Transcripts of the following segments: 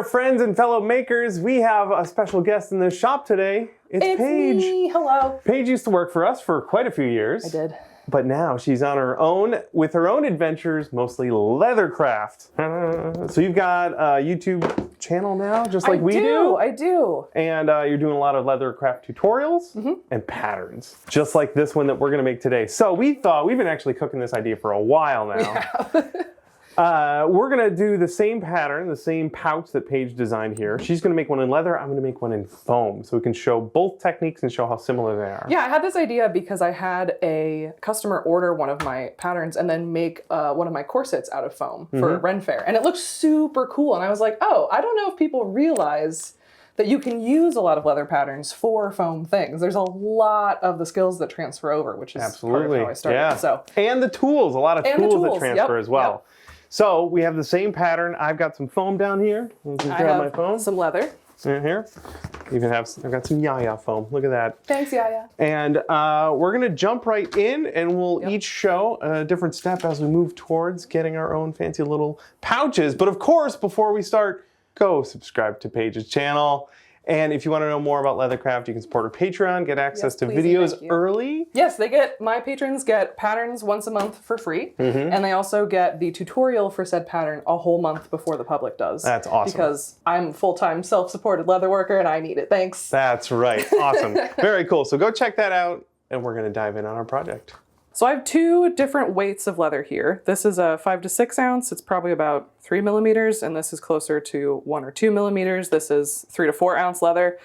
friends and fellow makers. We have a special guest in the shop today. It's Paige. Me. Hello. Paige used to work for us for quite a few years. I did. But now she's on her own with her own adventures, mostly leathercraft. So you've got a YouTube channel now, just like we do? I do. And you're doing a lot of leathercraft tutorials and patterns, just like this one that we're gonna make today. So we thought, we've been actually cooking this idea for a while now. Yeah. We're gonna do the same pattern, the same pouch that Paige designed here. She's gonna make one in leather, I'm gonna make one in foam, so we can show both techniques and show how similar they are. Yeah, I had this idea because I had a customer order one of my patterns and then make one of my corsets out of foam for Ren Fair. And it looked super cool. And I was like, oh, I don't know if people realize that you can use a lot of leather patterns for foam things. There's a lot of the skills that transfer over, which is part of how I started. Yeah. So. And the tools, a lot of tools that transfer as well. Yep. So we have the same pattern. I've got some foam down here. You can grab my foam. Some leather. In here. I've got some Yaya foam. Look at that. Thanks, Yaya. And we're gonna jump right in and we'll each show a different step as we move towards getting our own fancy little pouches. But of course, before we start, go subscribe to Paige's channel. And if you want to know more about Leathercraft, you can support our Patreon, get access to videos early. Yes, my patrons get patterns once a month for free. And they also get the tutorial for said pattern a whole month before the public does. That's awesome. Because I'm a full-time self-supported leather worker and I need it. Thanks. That's right. Awesome. Very cool. So go check that out and we're going to dive in on our project. So I have two different weights of leather here. This is a 5 to 6 ounce. It's probably about 3 millimeters, and this is closer to 1 or 2 millimeters. This is 3 to 4 ounce leather.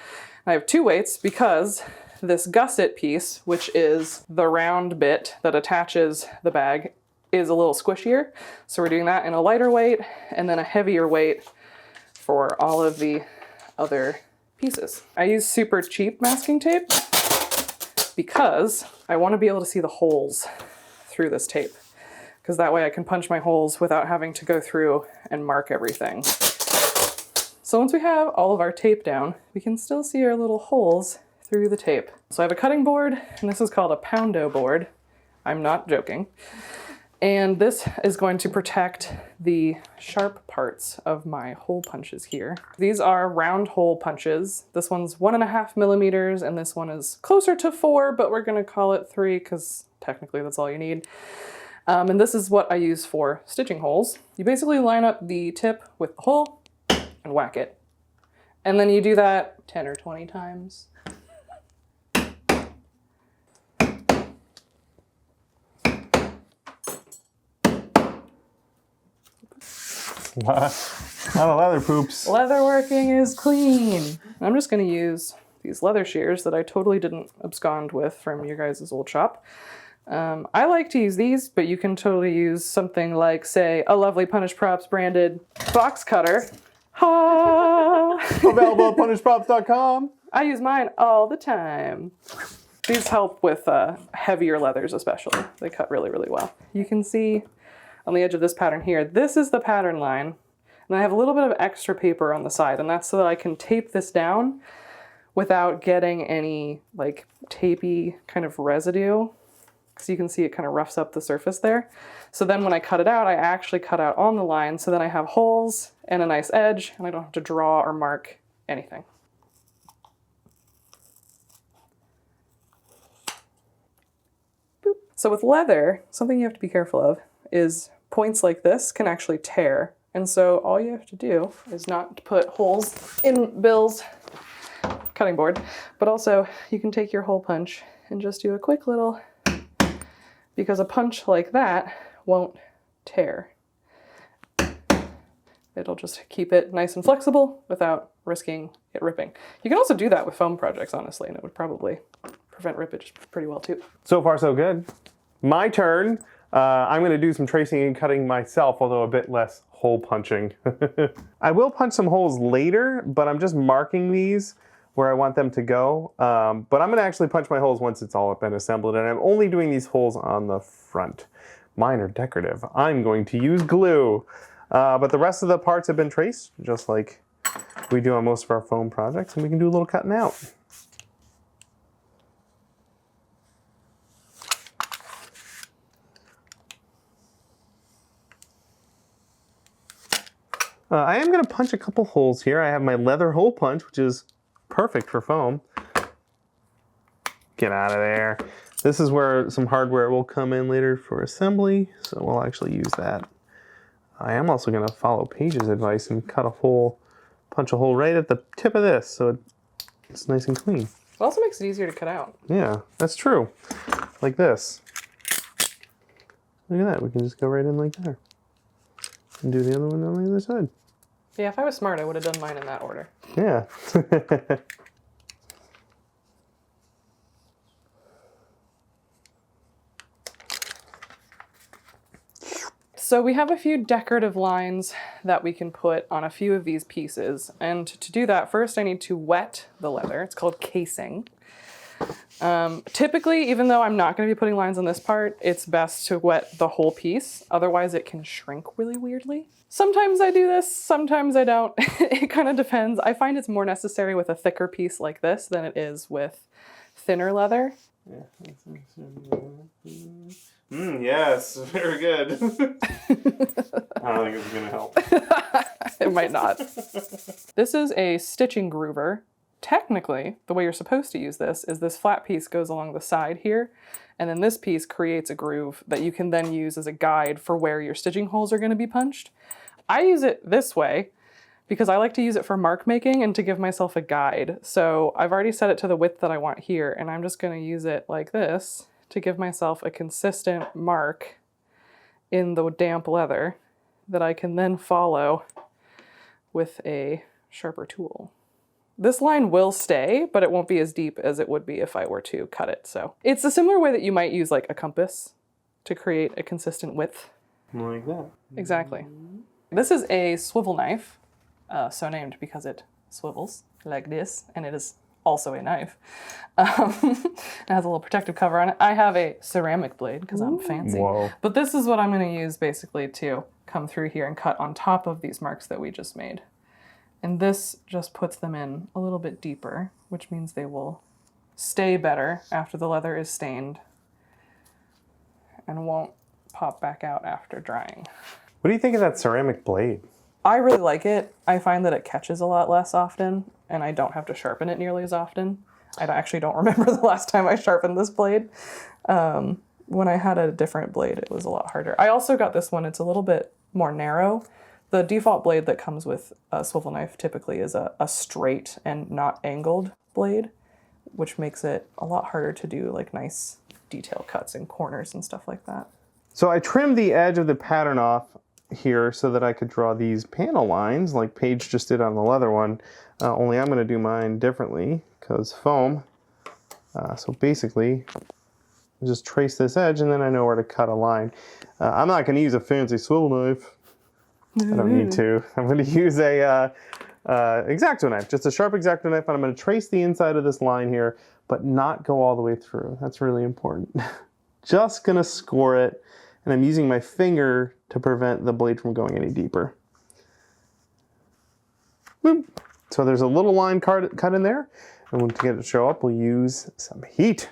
I have two weights because this gusset piece, which is the round bit that attaches the bag, is a little squishier. So we're doing that in a lighter weight and then a heavier weight for all of the other pieces. I use super cheap masking tape because I want to be able to see the holes through this tape, because that way I can punch my holes without having to go through and mark everything. So once we have all of our tape down, we can still see our little holes through the tape. So I have a cutting board, and this is called a Poundo board. I'm not joking. And this is going to protect the sharp parts of my hole punches here. These are round hole punches. This one's 1.5 millimeters, and this one is closer to 4, but we're gonna call it 3 because technically that's all you need. And this is what I use for stitching holes. You basically line up the tip with the hole and whack it. And then you do that 10 or 20 times. A lot of leather poops. Leatherworking is clean. I'm just going to use these leather shears that I totally didn't abscond with from your guys' old shop. I like to use these, but you can totally use something like, say, a Lovely Punish Props branded box cutter. Ha! Available at punishprops.com. I use mine all the time. These help with heavier leathers especially. They cut really, really well. You can see on the edge of this pattern here, this is the pattern line. And I have a little bit of extra paper on the side, and that's so that I can tape this down without getting any like tapey kind of residue. Because you can see it kind of roughs up the surface there. So then when I cut it out, I actually cut out on the line, so then I have holes and a nice edge, and I don't have to draw or mark anything. Boop. So with leather, something you have to be careful of is points like this can actually tear. And so all you have to do is not put holes in Bill's cutting board, but also you can take your hole punch and just do a quick little, because a punch like that won't tear. It'll just keep it nice and flexible without risking it ripping. You can also do that with foam projects, honestly, and it would probably prevent rippage pretty well too. So far, so good. My turn. I'm going to do some tracing and cutting myself, although a bit less hole punching. I will punch some holes later, but I'm just marking these where I want them to go. But I'm going to actually punch my holes once it's all been assembled, and I'm only doing these holes on the front. Mine are decorative. I'm going to use glue. But the rest of the parts have been traced, just like we do on most of our foam projects, and we can do a little cutting out. I am going to punch a couple holes here. I have my leather hole punch, which is perfect for foam. Get out of there. This is where some hardware will come in later for assembly, so we'll actually use that. I am also going to follow Paige's advice and cut a hole, punch a hole right at the tip of this, so it's nice and clean. It also makes it easier to cut out. Yeah, that's true. Like this. Look at that. We can just go right in like there. And do the other one on the other side. Yeah, if I was smart, I would have done mine in that order. Yeah. So we have a few decorative lines that we can put on a few of these pieces. And to do that, first I need to wet the leather. It's called casing. Typically, even though I'm not going to be putting lines on this part, it's best to wet the whole piece. Otherwise it can shrink really weirdly. Sometimes I do this, sometimes I don't. It kind of depends. I find it's more necessary with a thicker piece like this than it is with thinner leather. Yes, very good. I don't think it's gonna help. It might not. This is a stitching groover. Technically, the way you're supposed to use this is this flat piece goes along the side here, and then this piece creates a groove that you can then use as a guide for where your stitching holes are going to be punched. I use it this way because I like to use it for mark making and to give myself a guide. So I've already set it to the width that I want here, and I'm just going to use it like this to give myself a consistent mark in the damp leather that I can then follow with a sharper tool. This line will stay, but it won't be as deep as it would be if I were to cut it. So it's a similar way that you might use like a compass to create a consistent width. Like that. Exactly. This is a swivel knife, so named because it swivels like this, and it is also a knife. It has a little protective cover on it. I have a ceramic blade because I'm fancy. Whoa. But this is what I'm going to use basically to come through here and cut on top of these marks that we just made. And this just puts them in a little bit deeper, which means they will stay better after the leather is stained and won't pop back out after drying. What do you think of that ceramic blade? I really like it. I find that it catches a lot less often, and I don't have to sharpen it nearly as often. I actually don't remember the last time I sharpened this blade. When I had a different blade, it was a lot harder. I also got this one. It's a little bit more narrow. The default blade that comes with a swivel knife typically is a straight and not angled blade, which makes it a lot harder to do like nice detail cuts and corners and stuff like that. So I trimmed the edge of the pattern off here so that I could draw these panel lines like Paige just did on the leather one, only I'm going to do mine differently because foam. So basically, just trace this edge and then I know where to cut a line. I'm not going to use a fancy swivel knife. I don't need to. I'm going to use a X-Acto knife, just a sharp X-Acto knife, and I'm going to trace the inside of this line here, but not go all the way through. That's really important. Just going to score it, and I'm using my finger to prevent the blade from going any deeper. Boop. So there's a little line cut in there, and to get it to show up, we'll use some heat.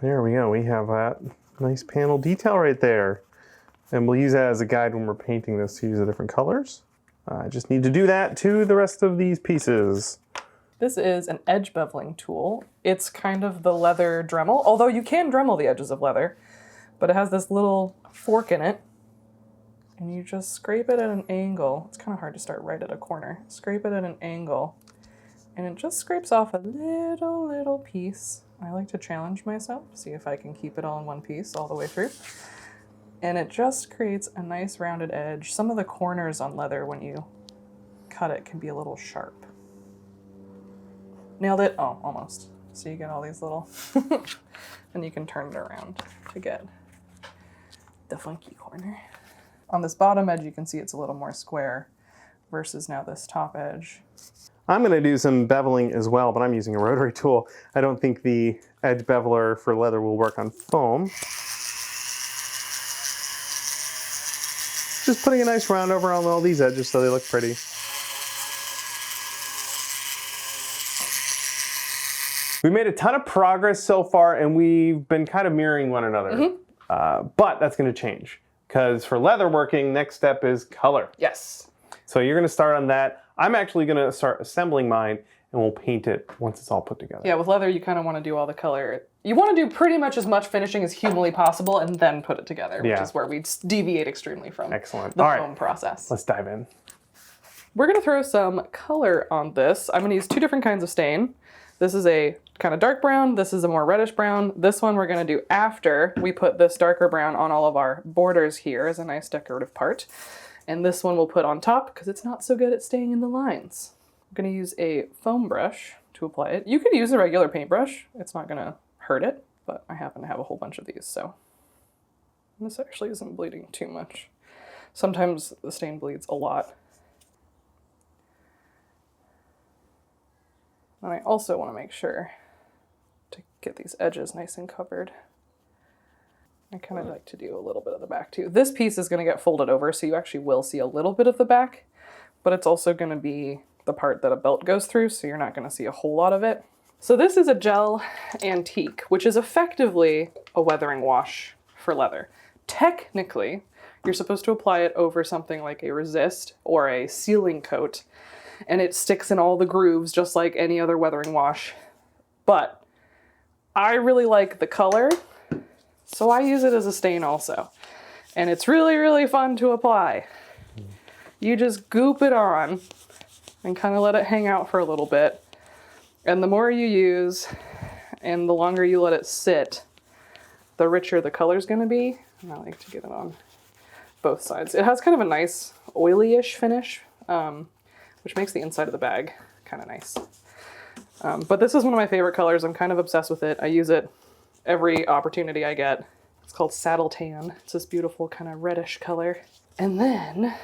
There we go, we have that nice panel detail right there. And we'll use that as a guide when we're painting this to use the different colors. I just need to do that to the rest of these pieces. This is an edge beveling tool. It's kind of the leather Dremel, although you can Dremel the edges of leather, but it has this little fork in it, and you just scrape it at an angle. It's kind of hard to start right at a corner. Scrape it at an angle, and it just scrapes off a little piece. I like to challenge myself, see if I can keep it all in one piece all the way through. And it just creates a nice rounded edge. Some of the corners on leather when you cut it can be a little sharp. Nailed it? Oh, almost. So you get all these little, and you can turn it around to get the funky corner. On this bottom edge, you can see it's a little more square versus now this top edge. I'm going to do some beveling as well, but I'm using a rotary tool. I don't think the edge beveler for leather will work on foam. Just putting a nice round over on all these edges so they look pretty. We made a ton of progress so far, and we've been kind of mirroring one another. But that's going to change, because for leather working, next step is color. Yes. So you're going to start on that. I'm actually going to start assembling mine, and we'll paint it once it's all put together. Yeah, with leather, you kind of want to do all the color. You want to do pretty much as much finishing as humanly possible and then put it together, which is where we deviate extremely from the foam process. Let's dive in. We're going to throw some color on this. I'm going to use 2 different kinds of stain. This is a kind of dark brown. This is a more reddish brown. This one we're going to do after we put this darker brown on all of our borders here as a nice decorative part. And this one we'll put on top because it's not so good at staying in the lines. I'm going to use a foam brush to apply it. You could use a regular paintbrush. It's not going to hurt it, but I happen to have a whole bunch of these, so. This actually isn't bleeding too much. Sometimes the stain bleeds a lot. And I also want to make sure to get these edges nice and covered. I kind of like to do a little bit of the back too. This piece is going to get folded over, so you actually will see a little bit of the back, but it's also going to be the part that a belt goes through, so you're not going to see a whole lot of it. So this is a gel antique, which is effectively a weathering wash for leather. Technically, you're supposed to apply it over something like a resist or a sealing coat, and it sticks in all the grooves just like any other weathering wash. But I really like the color, so I use it as a stain also. And it's really, really fun to apply. You just goop it on and kind of let it hang out for a little bit. And the more you use and the longer you let it sit, the richer the color's going to be. And I like to get it on both sides. It has kind of a nice oily-ish finish, which makes the inside of the bag kind of nice. But this is one of my favorite colors. I'm kind of obsessed with it. I use it every opportunity I get. It's called Saddle Tan. It's this beautiful kind of reddish color. And then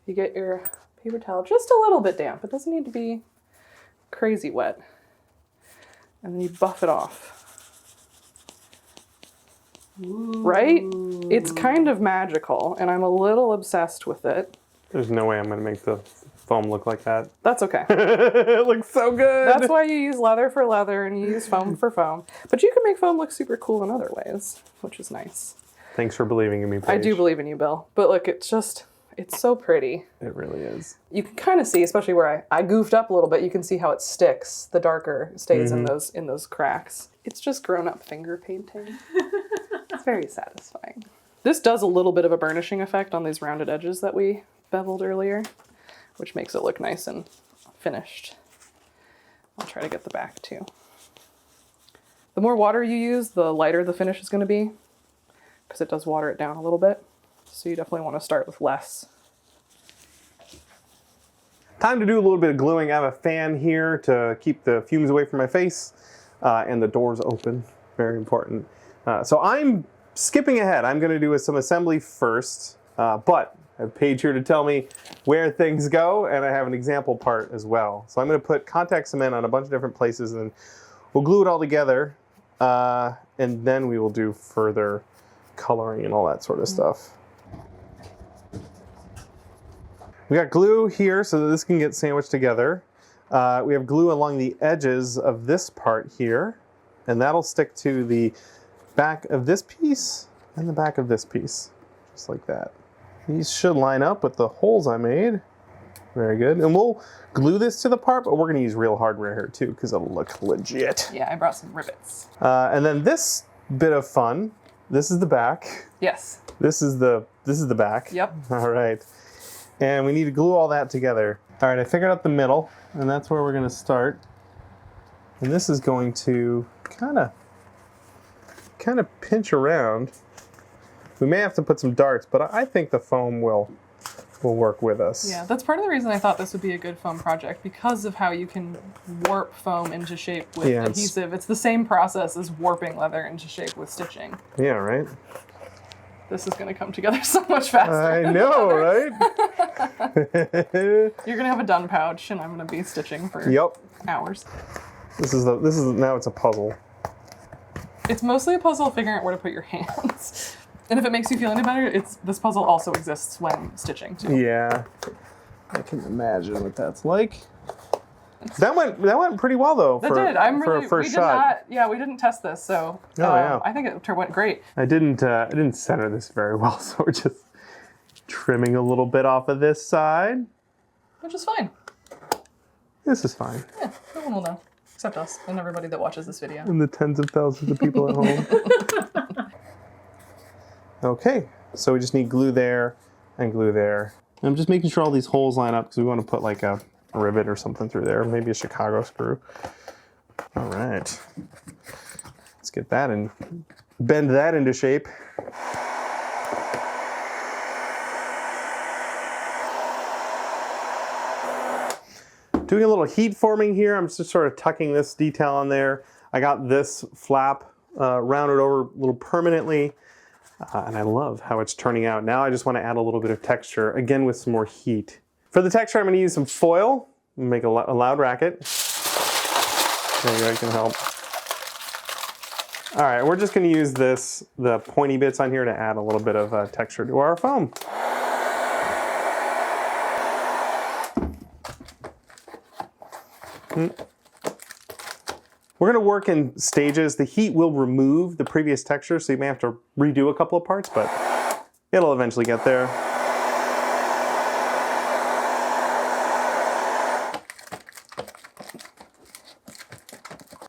you get your paper towel just a little bit damp. It doesn't need to be crazy wet. And then you buff it off. Ooh. Right? It's kind of magical, and I'm a little obsessed with it. There's no way I'm going to make the foam look like that. That's okay. It looks so good. That's why you use leather for leather and you use foam for foam. But you can make foam look super cool in other ways, which is nice. Thanks for believing in me, Paige. I do believe in you, Bill. But look, it's so pretty. It really is. You can kind of see, especially where I goofed up a little bit, you can see how it sticks. The darker stays in those cracks. It's just grown-up finger painting. It's very satisfying. This does a little bit of a burnishing effect on these rounded edges that we beveled earlier, which makes it look nice and finished. I'll try to get the back too. The more water you use, the lighter the finish is going to be, because it does water it down a little bit. So you definitely want to start with less. Time to do a little bit of gluing. I have a fan here to keep the fumes away from my face, and the doors open. Very important. So I'm skipping ahead. I'm going to do some assembly first, but I have Paige here to tell me where things go, and I have an example part as well. So I'm going to put contact cement on a bunch of different places, and we'll glue it all together, and then we will do further coloring and all that sort of stuff. We got glue here so that this can get sandwiched together. We have glue along the edges of this part here, and that'll stick to the back of this piece and the back of this piece, just like that. These should line up with the holes I made. Very good. And we'll glue this to the part, but we're going to use real hardware here too, because it'll look legit. Yeah, I brought some rivets. And then this bit of fun, this is the back. Yes. This is the back. Yep. All right. And we need to glue all that together. All right, I figured out the middle, and that's where we're going to start. And this is going to kind of pinch around. We may have to put some darts, but I think the foam will work with us. Yeah, that's part of the reason I thought this would be a good foam project, because of how you can warp foam into shape with adhesive. It's the same process as warping leather into shape with stitching. Yeah, right? This is going to come together so much faster. I know, right? You're going to have a done pouch, and I'm going to be stitching for hours. This is now it's a puzzle. It's mostly a puzzle figuring out where to put your hands. And if it makes you feel any better, this puzzle also exists when stitching too. Yeah, I can imagine what that's like. That went pretty well though. That did. For a first shot. We didn't test this, so yeah. I think it went great. I didn't center this very well, so we're just trimming a little bit off of this side. Which is fine. This is fine. Yeah, no one will know. Except us and everybody that watches this video. And the tens of thousands of people at home. Okay, so we just need glue there and glue there. I'm just making sure all these holes line up because we want to put like a rivet or something through there, maybe a Chicago screw. All right, let's get that and bend that into shape. Doing a little heat forming here. I'm just sort of tucking this detail on there. I got this flap rounded over a little permanently, and I love how it's turning out. Now I just want to add a little bit of texture, again with some more heat. For the texture, I'm going to use some foil, make a loud racket. There you go, you can help. All right, we're just going to use the pointy bits on here to add a little bit of texture to our foam. We're going to work in stages. The heat will remove the previous texture, so you may have to redo a couple of parts, but it'll eventually get there.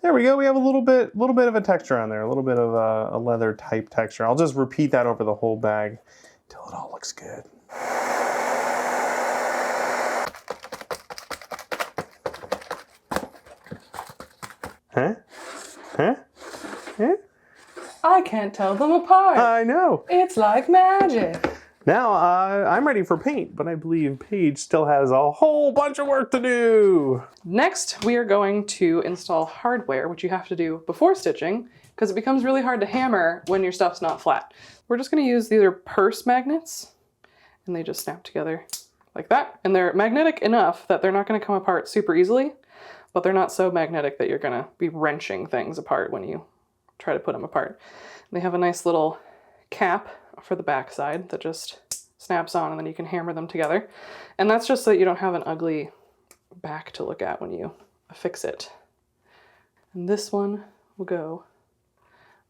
There we go. We have a little bit of a texture on there, a little bit of a leather type texture. I'll just repeat that over the whole bag until it all looks good. Huh? Huh? Huh? I can't tell them apart. I know. It's like magic. Now, I'm ready for paint, but I believe Paige still has a whole bunch of work to do. Next, we are going to install hardware, which you have to do before stitching, because it becomes really hard to hammer when your stuff's not flat. We're just going to use, these are purse magnets, and they just snap together like that. And they're magnetic enough that they're not going to come apart super easily, but they're not so magnetic that you're going to be wrenching things apart when you try to put them apart. And they have a nice little cap for the back side that just snaps on, and then you can hammer them together. And that's just so that you don't have an ugly back to look at when you affix it. And this one will go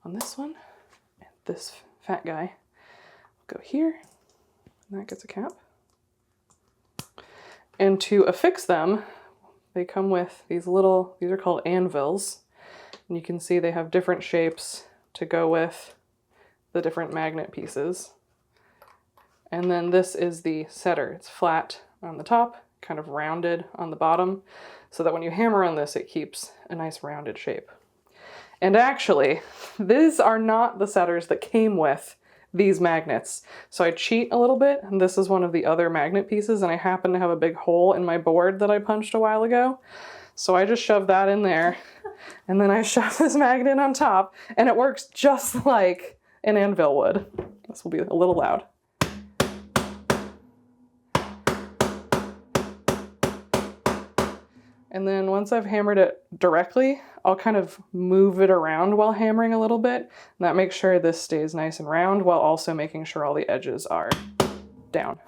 on this one, and this fat guy will go here, and that gets a cap. And to affix them, they come with these are called anvils, and you can see they have different shapes to go with the different magnet pieces. And then this is the setter. It's flat on the top, kind of rounded on the bottom, so that when you hammer on this, it keeps a nice rounded shape. And actually, these are not the setters that came with these magnets. So I cheat a little bit, and this is one of the other magnet pieces, and I happen to have a big hole in my board that I punched a while ago. So I just shoved that in there, and then I shoved this magnet on top, and it works just like an anvil would. This will be a little loud. And then once I've hammered it directly, I'll kind of move it around while hammering a little bit. And that makes sure this stays nice and round while also making sure all the edges are down.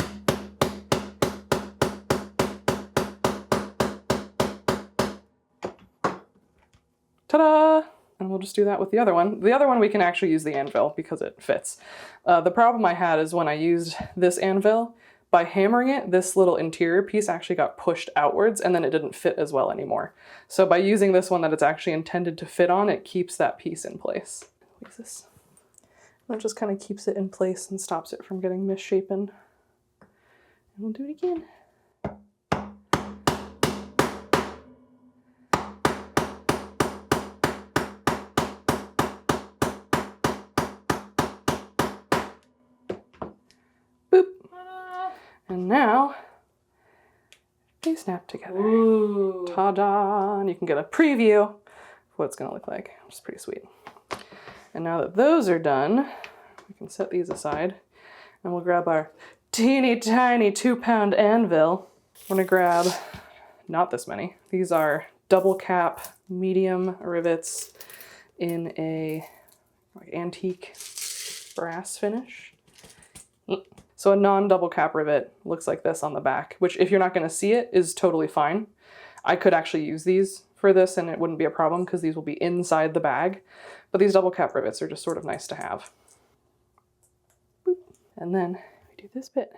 Ta-da! And we'll just do that with the other one. The other one we can actually use the anvil because it fits. The problem I had is when I used this anvil, by hammering it, this little interior piece actually got pushed outwards, and then it didn't fit as well anymore. So by using this one that it's actually intended to fit on, it keeps that piece in place. Use this. And it just kind of keeps it in place and stops it from getting misshapen. And we'll do it again. And now they snap together. Ooh. Ta-da! And you can get a preview of what it's going to look like, which is pretty sweet. And now that those are done, we can set these aside, and we'll grab our teeny tiny 2-pound anvil. We're going to grab not this many. These are double cap medium rivets in a antique brass finish. So a non-double cap rivet looks like this on the back, which if you're not going to see it is totally fine. I could actually use these for this and it wouldn't be a problem because these will be inside the bag. But these double cap rivets are just sort of nice to have. Boop. And then we do this bit.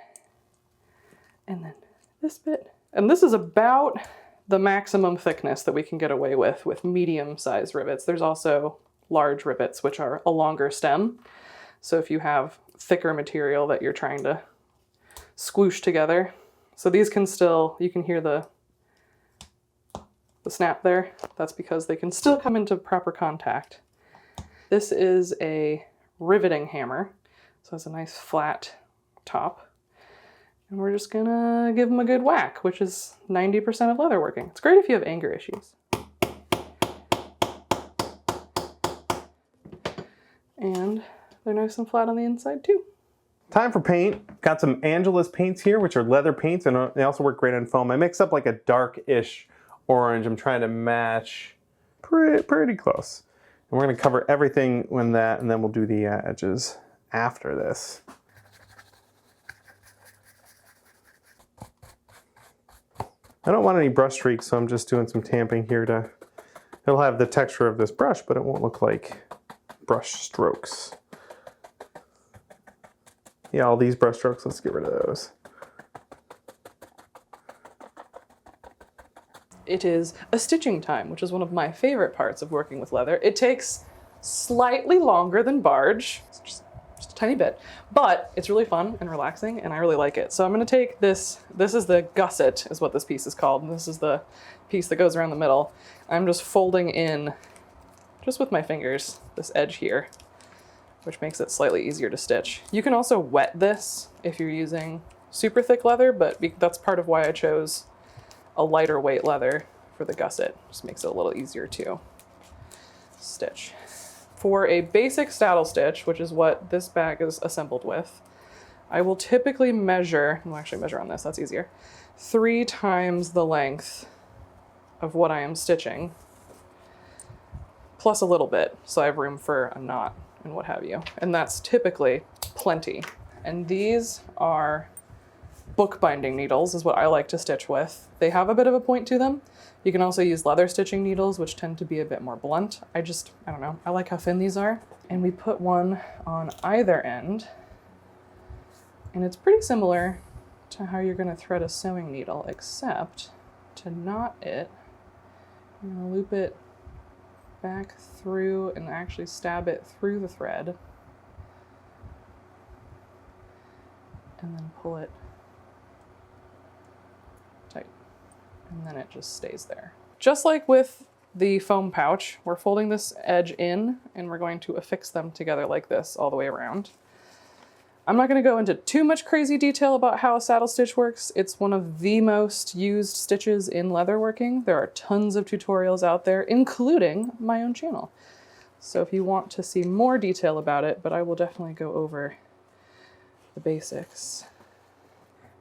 And then this bit. And this is about the maximum thickness that we can get away with medium-sized rivets. There's also large rivets, which are a longer stem. So if you have thicker material that you're trying to squoosh together. So these can still, you can hear the snap there. That's because they can still come into proper contact. This is a riveting hammer. So it's a nice flat top. And we're just gonna give them a good whack, which is 90% of leatherworking. It's great if you have anger issues. And they're nice and flat on the inside too. Time for paint. Got some Angelus paints here, which are leather paints, and they also work great on foam. I mix up like a dark-ish orange. I'm trying to match pretty close. And we're gonna cover everything with that, and then we'll do the edges after this. I don't want any brush streaks, so I'm just doing some tamping here to, it'll have the texture of this brush, but it won't look like brush strokes. Yeah, all these brush strokes, let's get rid of those. It is a stitching time, which is one of my favorite parts of working with leather. It takes slightly longer than barge, just a tiny bit, but it's really fun and relaxing and I really like it. So I'm gonna take this is the gusset is what this piece is called. And this is the piece that goes around the middle. I'm just folding in, just with my fingers, this edge here, which makes it slightly easier to stitch. You can also wet this if you're using super thick leather, but that's part of why I chose a lighter weight leather for the gusset. Just makes it a little easier to stitch. For a basic saddle stitch, which is what this bag is assembled with, I will typically measure, we'll actually measure on this, that's easier, 3 times the length of what I am stitching, plus a little bit, so I have room for a knot and what have you. And that's typically plenty. And these are bookbinding needles, is what I like to stitch with. They have a bit of a point to them. You can also use leather stitching needles, which tend to be a bit more blunt. I don't know, I like how thin these are. And we put one on either end. And it's pretty similar to how you're gonna thread a sewing needle, except to knot it, you're gonna loop it back through and actually stab it through the thread. And then pull it tight. And then it just stays there. Just like with the foam pouch, we're folding this edge in and we're going to affix them together like this all the way around. I'm not going to go into too much crazy detail about how a saddle stitch works. It's one of the most used stitches in leatherworking. There are tons of tutorials out there, including my own channel. So if you want to see more detail about it, but I will definitely go over the basics.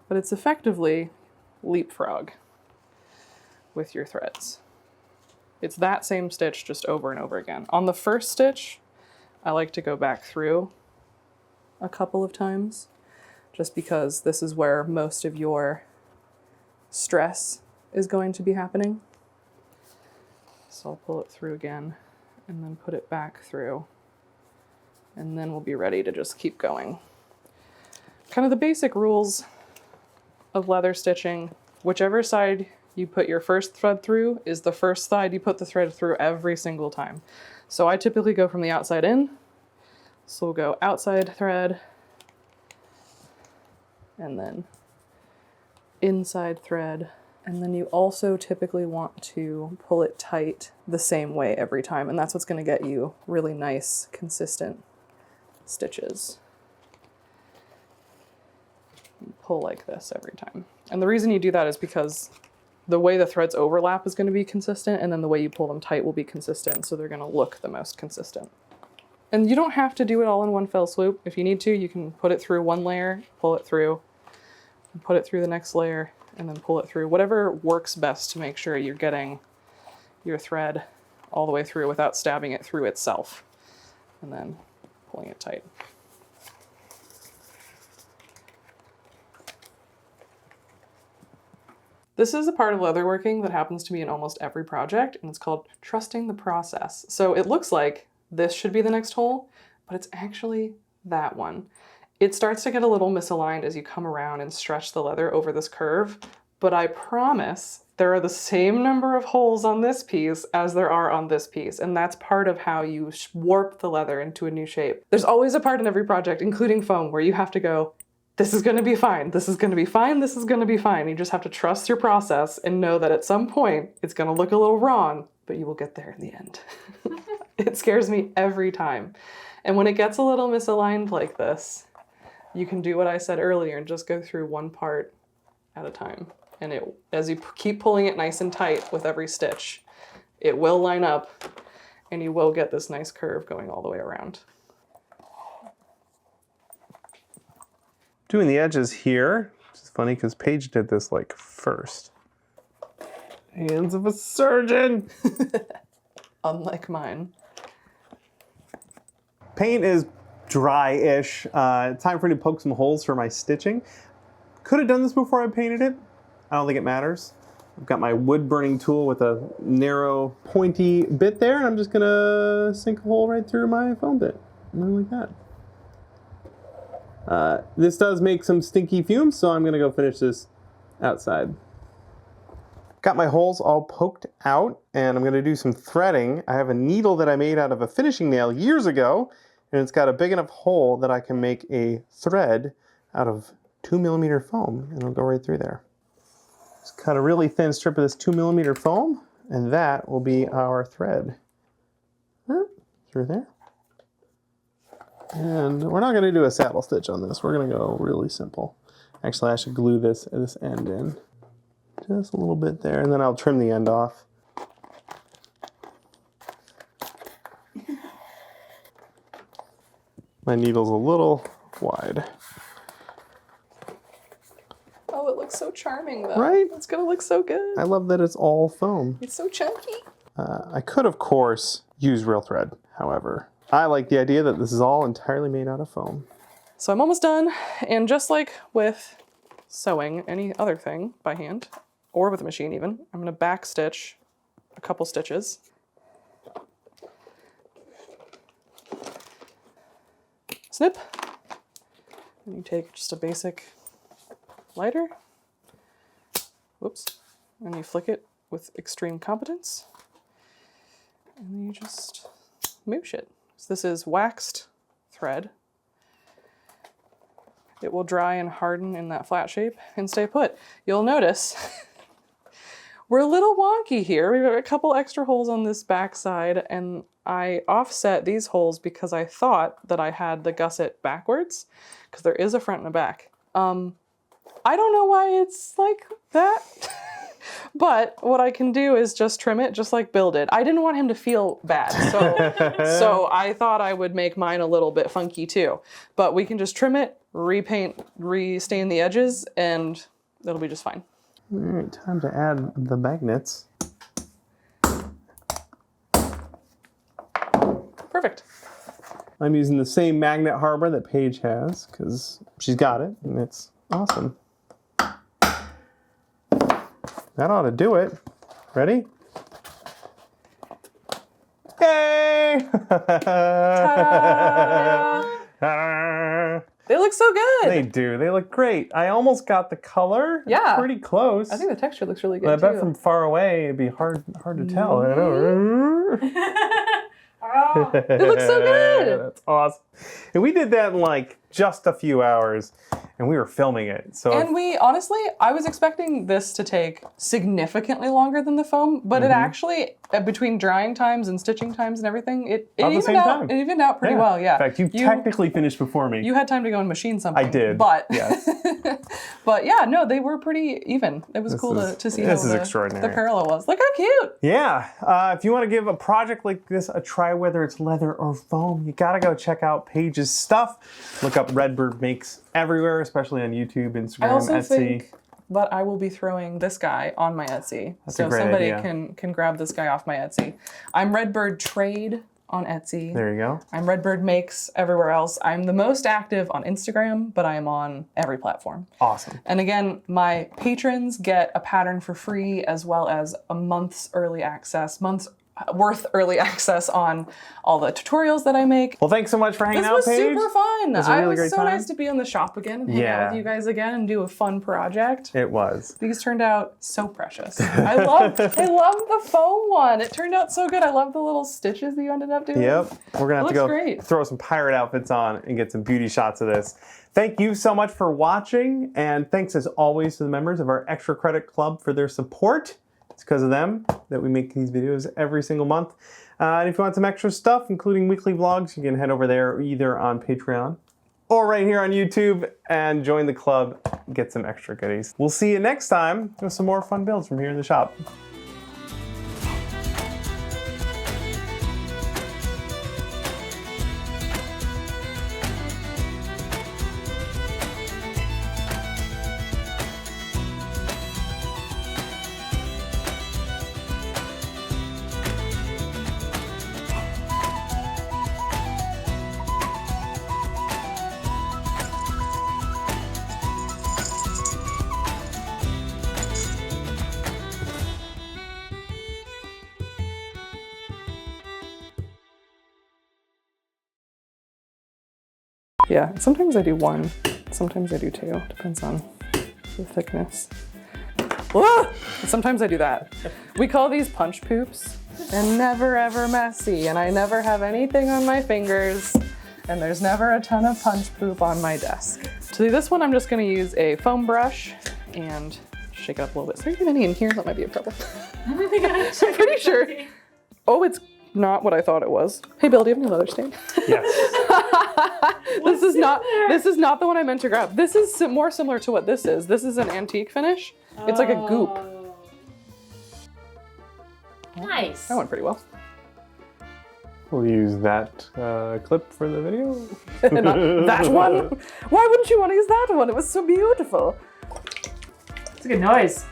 But it's effectively leapfrog with your threads. It's that same stitch just over and over again. On the first stitch, I like to go back through a couple of times, just because this is where most of your stress is going to be happening. So I'll pull it through again and then put it back through, and then we'll be ready to just keep going. Kind of the basic rules of leather stitching: whichever side you put your first thread through is the first side you put the thread through every single time. So I typically go from the outside in. So we'll go outside thread, and then inside thread. And then you also typically want to pull it tight the same way every time. And that's what's going to get you really nice, consistent stitches. Pull like this every time. And the reason you do that is because the way the threads overlap is going to be consistent, and then the way you pull them tight will be consistent, so they're going to look the most consistent. And you don't have to do it all in one fell swoop. If you need to, you can put it through one layer, pull it through, and put it through the next layer, and then pull it through. Whatever works best to make sure you're getting your thread all the way through without stabbing it through itself, and then pulling it tight. This is a part of leatherworking that happens to me in almost every project, and it's called trusting the process. So it looks like this should be the next hole, but it's actually that one. It starts to get a little misaligned as you come around and stretch the leather over this curve, but I promise there are the same number of holes on this piece as there are on this piece, and that's part of how you warp the leather into a new shape. There's always a part in every project, including foam, where you have to go, this is going to be fine, this is going to be fine, this is going to be fine. You just have to trust your process and know that at some point it's going to look a little wrong, but you will get there in the end. It scares me every time. And when it gets a little misaligned like this, you can do what I said earlier and just go through one part at a time. And as you keep pulling it nice and tight with every stitch, it will line up and you will get this nice curve going all the way around. Doing the edges here, which is funny because Paige did this like first. Hands of a surgeon! Unlike mine. Paint is dry-ish. Time for me to poke some holes for my stitching. Could have done this before I painted it. I don't think it matters. I've got my wood burning tool with a narrow pointy bit there, and I'm just gonna sink a hole right through my foam bit. Like that. This does make some stinky fumes, so I'm gonna go finish this outside. Got my holes all poked out, and I'm gonna do some threading. I have a needle that I made out of a finishing nail years ago, and it's got a big enough hole that I can make a thread out of 2mm foam, and it'll go right through there. Just cut a really thin strip of this 2mm foam, and that will be our thread. Through there. And we're not going to do a saddle stitch on this. We're going to go really simple. Actually, I should glue this end in. Just a little bit there, and then I'll trim the end off. My needle's a little wide. Oh, it looks so charming though. Right? It's gonna look so good. I love that it's all foam. It's so chunky. I could, of course, use real thread. However, I like the idea that this is all entirely made out of foam. So I'm almost done, and just like with sewing any other thing by hand, or with a machine even, I'm gonna back stitch a couple stitches. Snip. And you take just a basic lighter. Whoops. And you flick it with extreme competence. And then you just moosh it. So this is waxed thread. It will dry and harden in that flat shape and stay put. You'll notice we're a little wonky here. We've got a couple extra holes on this back side, and I offset these holes because I thought that I had the gusset backwards, because there is a front and a back. I don't know why it's like that, but what I can do is just trim it just like Bill did. I didn't want him to feel bad, so I thought I would make mine a little bit funky too. But we can just trim it, repaint, restain the edges, and it'll be just fine. All right, time to add the magnets. Perfect. I'm using the same magnet harbor that Paige has, because she's got it, and it's awesome. That ought to do it. Ready? Yay! Ta-da! They look so good. They do. They look great. I almost got the color. Yeah. It's pretty close. I think the texture looks really good But I bet too. from far away it'd be hard to tell. I know. Oh, it looks so good. That's awesome. And we did that in like just a few hours, and we were filming it. So And we, honestly, I was expecting this to take significantly longer than the foam, but it actually, between drying times and stitching times and everything, it evened out pretty well, yeah. In fact, you technically finished before me. You had time to go and machine something. I did. But, yes. but yeah, no, they were pretty even. It was cool to see how extraordinary. the parallel was. Look how cute. Yeah. If you want to give a project like this a try, whether it's leather or foam, you got to go check out Paige's stuff. Look up Redbird Makes everywhere, especially on YouTube, Instagram, I also Etsy. think that I will be throwing this guy on my Etsy. That's so a great somebody idea. can grab this guy off my Etsy. I'm Redbird Trade on Etsy. There you go. I'm Redbird Makes everywhere else. I'm the most active on Instagram, but I am on every platform. Awesome. And again, my patrons get a pattern for free as well as a month's worth early access on all the tutorials that I make. Well, thanks so much for hanging out, This was Paige. super fun. It was a really It was great so time. nice to be in the shop again and hang out with you guys again and do a fun project. It was. These turned out so precious. I love the foam one. It turned out so good. I love the little stitches that you ended up doing. Yep. We're gonna have to go great. throw some pirate outfits on and get some beauty shots of this. Thank you so much for watching, and thanks as always to the members of our Extra Credit Club for their support. It's because of them that we make these videos every single month. And if you want some extra stuff, including weekly vlogs, you can head over there either on Patreon or right here on YouTube and join the club, get some extra goodies. We'll see you next time with some more fun builds from here in the shop. Yeah, sometimes I do one, sometimes I do two. Depends on the thickness. Ah! Sometimes I do that. We call these punch poops. And never ever messy, and I never have anything on my fingers, and there's never a ton of punch poop on my desk. To do this one, I'm just gonna use a foam brush and shake it up a little bit. Is there even any in here? That might be a problem. I'm pretty sure. Oh, it's not what I thought it was. Hey Bill, do you have any leather stain? Yes. This is not the one I meant to grab. This is more similar to what this is. This is an antique finish. It's like a goop. Nice. That went pretty well. We'll use that clip for the video. Not that one? Why wouldn't you want to use that one? It was so beautiful. It's a good noise.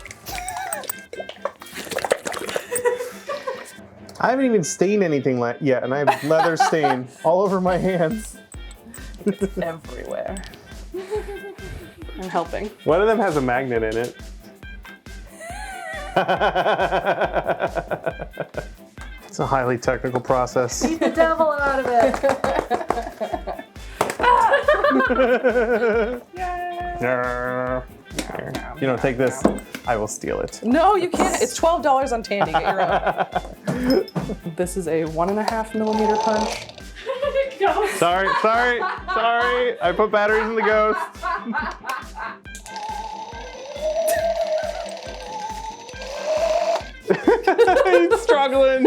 I haven't even stained anything yet, and I have leather stain all over my hands. It's everywhere. I'm helping. One of them has a magnet in it. It's a highly technical process. Beat the devil out of it. You know, take this. I will steal it. No, you can't. It's $12 on Tandy. Get your own. This is a 1.5 millimeter punch. Sorry. I put batteries in the ghost. He's struggling.